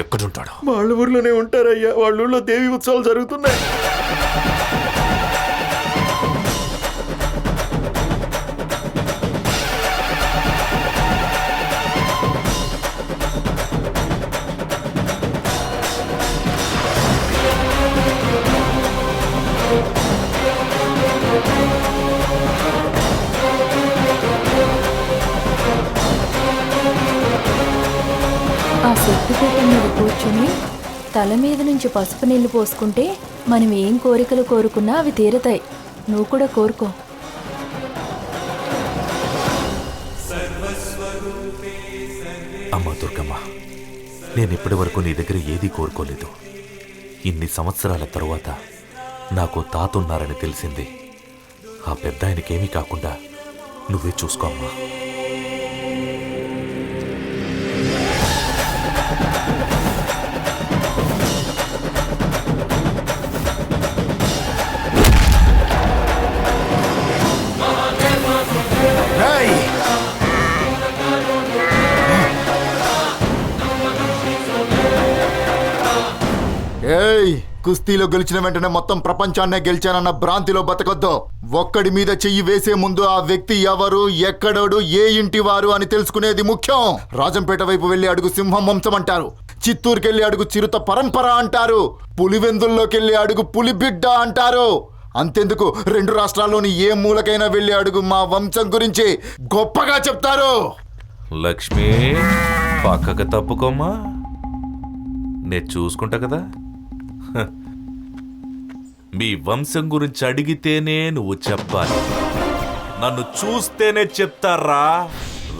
ఎక్కడుంటాడు? వాళ్ళ ఊర్లోనే ఉంటారయ్యా. వాళ్ళ ఊళ్ళో దేవి ఉత్సవాలు జరుగుతున్నాయి. ఆ శక్తిపీఠ మీద కూర్చుని తల మీద నుంచి పసుపు నీళ్లు పోసుకుంటే మనం ఏం కోరికలు కోరుకున్నా అవి తీరతాయి. నువ్వు కూడా కోరుకో. అమ్మా దుర్గమ్మ, నేను ఇప్పటి వరకు నీ దగ్గర ఏదీ కోరుకోలేదు. ఇన్ని సంవత్సరాల తరువాత నాకు తాత ఉన్నారని తెలిసింది. ఆ పెద్ద ఆయనకేమీ కాకుండా నువ్వే చూసుకో అమ్మా. ఏయ్, కుస్తీలో గెలిచిన వెంటనే మొత్తం ప్రపంచాన్నే గెలిచానన్న భ్రాంతిలో బతకొద్దు. ఒక్కడి మీద చెయ్యి వేసే ముందు ఆ వ్యక్తి ఎవరు, ఎక్కడోడు, ఏ ఇంటి వారు అని తెలుసుకునేది ముఖ్యం. రాజంపేట వైపు వెళ్లి అడుగు సింహం వంశం అంటారు. చిత్తూరుకెళ్లి అడుగు చిరుత పరంపర అంటారు. పులివెందుల్లోకెళ్లి అడుగు పులి బిడ్డ అంటారు. అంతెందుకు, 2 రాష్ట్రాల్లోని ఏ మూలకైనా వెళ్లి అడుగు మా వంశం గురించి గొప్పగా చెప్తారు. లక్ష్మి, పక్కకు తప్పుకోమ్మా, నేను చూసుకుంటా కదా. మీ వంశం గురించి అడిగితేనే నువ్వు చెప్పాలి, నన్ను చూస్తేనే చెప్తారా?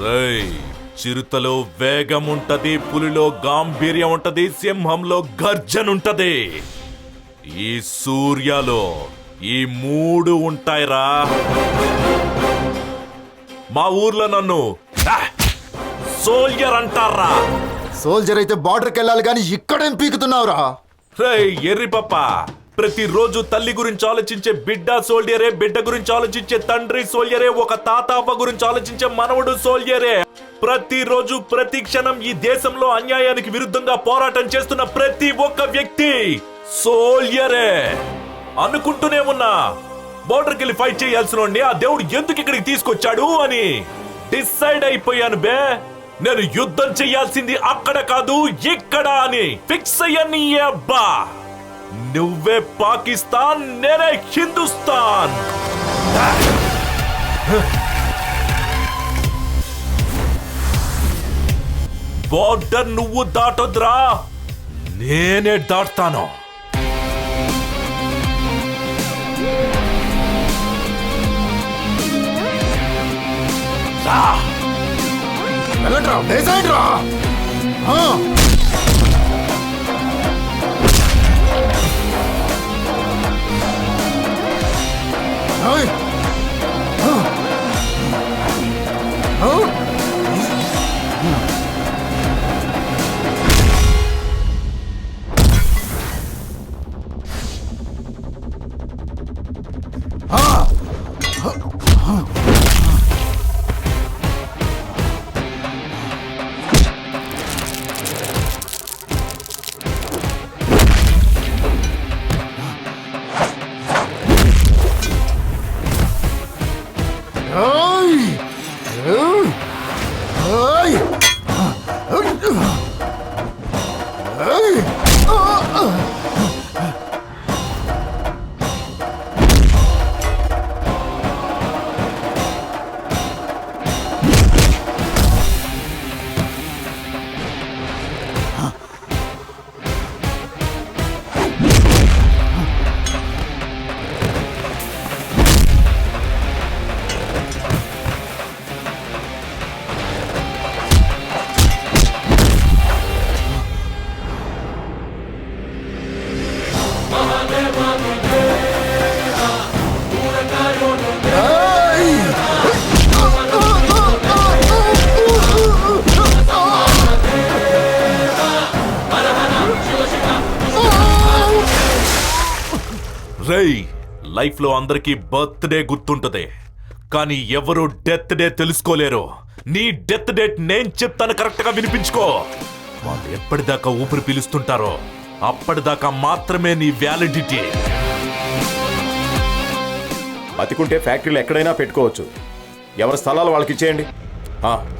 రేయ్, చిరుతలో వేగం ఉంటది, పులిలో గాంభీర్యం ఉంటది, సింహంలో గర్జన ఉంటది. ఈ సూర్యలో ఈ 3 ఉంటాయిరా. మా ఊర్లో నన్ను సోల్జర్ అంటారా. సోల్జర్ అయితే బార్డర్కి వెళ్ళాలి కానీ ఇక్కడేం పీకుతున్నావురా? రేయ్ ఎర్రి పప్ప, ప్రతిరోజు తల్లి గురించి ఆలోచించే బిడ్డ సోల్జరే, బిడ్డ గురించి ఆలోచించే తండ్రి సోల్జరే, ఒక తాత అవ్వ గురించి ఆలోచించే మనవడు సోల్జరే. ప్రతిరోజు ప్రతి క్షణం ఈ దేశంలో అన్యాయానికి విరుద్ధంగా పోరాటం చేస్తున్న ప్రతి ఒక్క వ్యక్తి సోల్జరే. అనుకుంటూనే ఉన్నా, బోర్డర్కి వెళ్ళి ఫైట్ చేయాల్సిన ఆ దేవుడు ఎందుకు ఇక్కడికి తీసుకొచ్చాడు అని డిసైడ్ అయిపోయాను బే. నేను యుద్ధం చెయ్యాల్సింది అక్కడ కాదు ఇక్కడ అని ఫిక్స్ అయ్యాను. అబ్బా, నువ్వే పాకిస్తాన్, నేనే హిందుస్థాన్. బోర్డర్ నువ్వు దాటొద్దురా, నేనే దాటుతాను. వెళ్ళండ్రా, వేసేయండ్రా. రేయ్, లైఫ్ లో అందరికీ బర్త్డే గుర్తుంటది, కానీ ఎవరు డెత్ డే తెలుసుకోలేరు. నీ డెత్ డేట్ నేను చెప్తాను, కరెక్ట్ గా వినిపించుకో. వాళ్ళు ఎప్పటిదాకా ఊపిరి పీలుస్తుంటారో అప్పటిదాకా మాత్రమే నీ వ్యాలిడిటీ. బతికుంటే ఫ్యాక్టరీలు ఎక్కడైనా పెట్టుకోవచ్చు. ఎవరి స్థలాలు వాళ్ళకి ఇచ్చేయండి.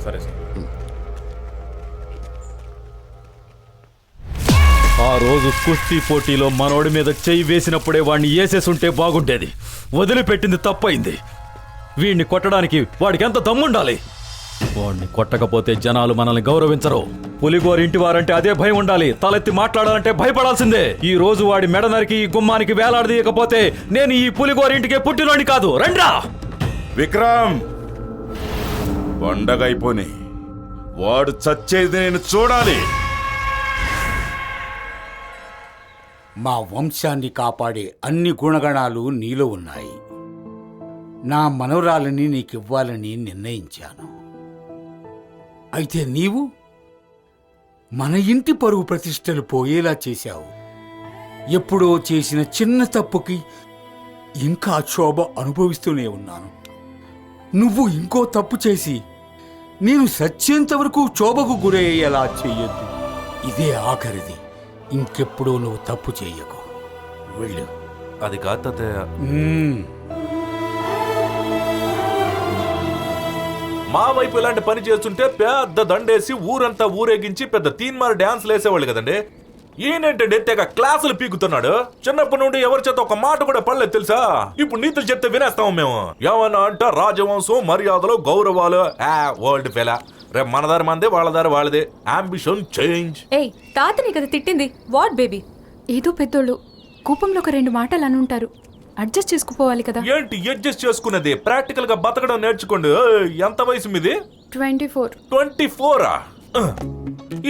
సరే సార్. ఆ రోజు కుస్తీ పోటీలో మనోడి మీద చెయ్యి వేసినప్పుడే వాడిని వేసేసుంటే బాగుండేది. వదిలిపెట్టింది తప్పైంది. వీడిని కొట్టడానికి వాడికి ఎంత దమ్ముండాలి. వాడిని కొట్టకపోతే జనాలు మనల్ని గౌరవించరు. పులిగోరి ఇంటి వారంటే అదే భయం ఉండాలి. తలెత్తి మాట్లాడాలంటే భయపడాల్సిందే. ఈ రోజు వాడి మెడ నరికి ఈ గుమ్మానికి వేలాడదీయకపోతే నేను ఈ పులిగోరి ఇంటికే పుట్టినోడిని కాదు. రండ్రా విక్రమ్, పండగ అయిపోని వాడు చచ్చేది నేను చూడాలి. మా వంశాన్ని కాపాడే అన్ని గుణగణాలు నీలో ఉన్నాయి. నా మనవరాలని నీకివ్వాలని నిర్ణయించాను. అయితే నీవు మన ఇంటి పరువు ప్రతిష్టలు పోయేలా చేశావు. ఎప్పుడో చేసిన చిన్న తప్పుకి ఇంకా క్షోభ అనుభవిస్తూనే ఉన్నాను. నువ్వు ఇంకో తప్పు చేసి నేను సచ్చేంత వరకు క్షోభకు గురయ్యేలా చెయ్యొద్దు. ఇదే ఆఖరిది. ఇంకెప్పుడూ నువ్వు తప్పు చెయ్యకు. వెళ్ళు. అది కాదు తాతయ్య. మా వైపు ఇలాంటి పని చేస్తుంటే పెద్ద దండేసి ఊరంతా ఊరేగించి పెద్ద తీన్మార్ డాన్స్ లేసేవాళ్ళు కదండి. ఈయనేంటండి తెగ క్లాసులు పీకుతున్నాడు. చిన్నప్పటి నుండి ఎవరి చేత ఒక మాట కూడా పడలేదు తెలుసా. ఇప్పుడు నీతులు చెప్తే వినేస్తాము మేము. ఏమన్నా అంట రాజవంశం, మర్యాదలు, గౌరవాలు. Old fellow. రేపు మన దారి మందే, వాళ్ళ దారి వాళ్ళదే. Ambition change. ఏయ్, తాతని కదా తిట్టింది. What baby? ఏదో పెద్దోళ్ళు కోపంలో ఒక 2 మాటలు అనుంటారు. అడ్జస్ట్ చేసుకుపోవాలి కదా. ఏంటి అడ్జస్ట్ చేసుకున్నది? ప్రాక్టికల్ గా బతకడం నేర్చుకోండి. ఎంత వయసు మీది? 24. 24ఆ?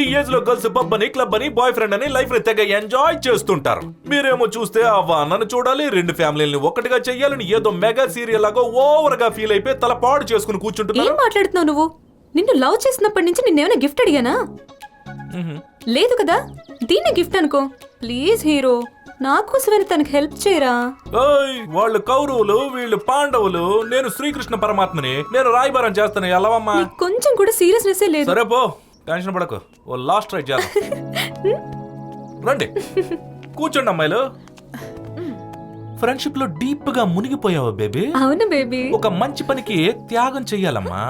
ఈ ఏజ్ లో గర్ల్స్ పబ్ అని, క్లబ్ అని, బాయ్ ఫ్రెండ్ అని లైఫ్ ని తెగ ఎంజాయ్ చేస్తుంటారు. మీరేమో చూస్తే అవ్వ నన్ను చూడాలి, 2 ఫ్యామిలీని ఒక్కటిగా చెయ్యాలని ఏదో మెగా సీరియల్ లాగా ఓవర్ గా ఫీల్ అయిపోయి తల పాడు చేసుకుని ఏం కూర్చుంటున్నారు. మాట్లాడుతున్నావు నువ్వు? నిన్ను లవ్ చేసినప్పటి నుంచి నిన్నేమైనా గిఫ్ట్ అడిగానా? లేదు కదా. దీన్ని గిఫ్ట్ అనుకో. ప్లీజ్ హీరో, నాకోసమైనా తనకి హెల్ప్ చేయరా. ఓయ్, వాళ్ళు కౌరవులు, వీళ్ళు పాండవులు, నేను శ్రీకృష్ణ పరమాత్మని. నేను రాయబారం చేస్తాను. ఎలావమ్మా? నీకు కొంచెం కూడా సీరియస్నెస్ లేదు. సరే పో, టెన్షన్ పడకు. ఓ లాస్ట్ ట్రై చేద్దాం. రండి కూర్చోండి అమ్మాయిలు. ఫ్రెండ్షిప్ లో డీప్ గా మునిగిపోయావా బేబీ? అవును బేబీ. ఒక మంచి పనికి త్యాగం చెయ్యాలమ్మా.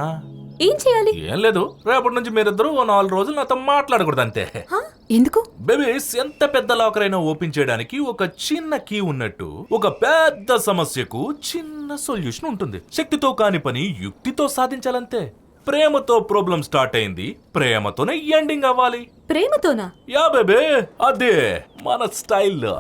ఏం చేయాలి? ఏం లేదు, రేపటి నుంచి మీరిద్దరు 4 రోజులు నాతో మాట్లాడకూడదు అంతే. ఎందుకు? బేబీస్, ఎంత పెద్ద లాకర్ అయినా ఓపెన్ చేయడానికి ఒక చిన్న కీ ఉన్నట్టు ఒక పెద్ద సమస్యకు చిన్న సొల్యూషన్ ఉంటుంది. శక్తితో కాని పని యుక్తితో సాధించాలంతే. ప్రేమతో ప్రాబ్లం స్టార్ట్ అయింది, ప్రేమతోనే ఎండింగ్ అవ్వాలి. ప్రేమతోనా? యా బేబీ, అదే మన స్టైల్లో.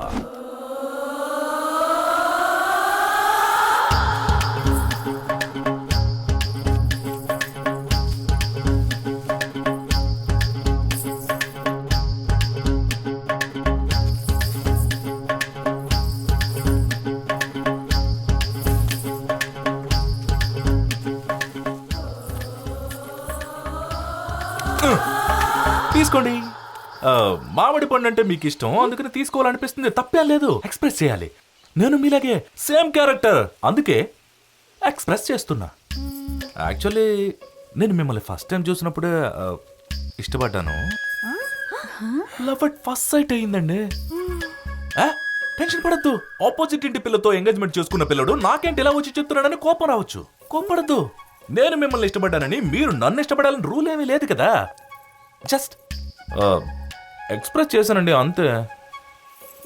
తీసుకోండి. మామిడి పండు అంటే మీకు ఇష్టం, అందుకని తీసుకోవాలనిపిస్తుంది. తప్పేం లేదు, ఎక్స్ప్రెస్ చేయాలి. నేను మీలాగే సేమ్ క్యారెక్టర్, అందుకే ఎక్స్ప్రెస్ చేస్తున్నా. యాక్చువల్లీ నేను మిమ్మల్ని ఫస్ట్ టైం చూసినప్పుడే ఇష్టపడ్డాను. లవ్ అట్ ఫస్ట్ సైట్ అయ్యిందండి. టెన్షన్ పడద్దు. ఆపోజిట్ ఇంటి పిల్లతో ఎంగేజ్మెంట్ చేసుకున్న పిల్లడు నాకేంటి ఇలా వచ్చి చెప్తున్నాడని కోపం రావచ్చు. కోపడద్దు. నేను మిమ్మల్ని ఇష్టపడ్డానని మీరు నన్ను ఇష్టపడాలని రూల్ ఏమీ లేదు కదా. జస్ట్ ఎక్స్ప్రెస్ చేశానండి అంతే.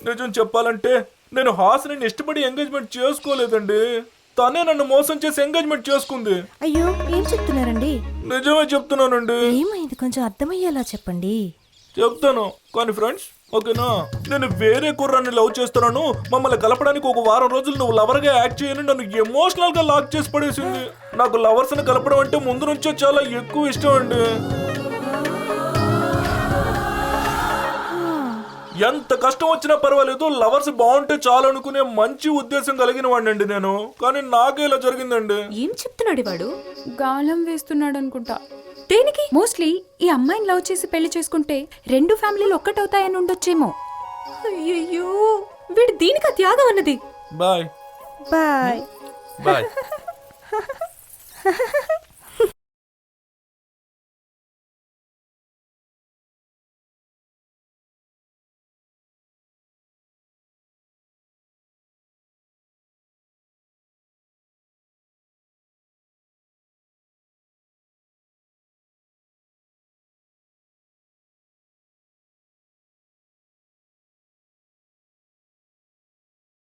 నిజం చెప్పాలంటే నేను హాసిని ఇష్టపడి ఎంగేజ్మెంట్ చేసుకోలేదండి. తనే నన్ను మోసం చేసి ఎంగేజ్మెంట్ చేసుకుంది. అయ్యో, ఏం చెప్తున్నారండి? నిజమే చెప్తున్నానండి. ఏమైంది? కొంచెం అర్థమయ్యేలా చెప్పండి. చెప్తాను కానీ ఫ్రెండ్స్, ఓకేనా? నేను వేరే కుర్రాన్ని లవ్ చేస్తున్నాను, మమ్మల్ని కలపడానికి ఒక వారం రోజులు నువ్వు లవర్ గా యాక్ట్ చేయని నన్ను ఎమోషనల్ గా లాక్ చేసి పడేసింది. నాకు లవర్స్ ని కలపడం అంటే ముందు నుంచే చాలా ఎక్కువ ఇష్టం అండి. ఎంత కష్టం వచ్చినా పర్వాలేదు, లవర్స్ బాగుంటే చాలు అనుకునే మంచి ఉద్దేశం కలిగిన వాడినండి నేను. కానీ నాకే ఇలా జరిగిందండి. ఏం చెప్తున్నాడు వాడు? గాలం వేస్తున్నాడు అనుకుంటా. దేనికి? మోస్ట్లీ ఈ అమ్మాయిని లవ్ చేసి పెళ్లి చేసుకుంటే 2 ఫ్యామిలీలు ఒక్కటవుతాయని ఉండొచ్చేమో. అయ్యయ్యో, వీడు దీనికి త్యాగం అన్నది. Bye bye. బాయ్.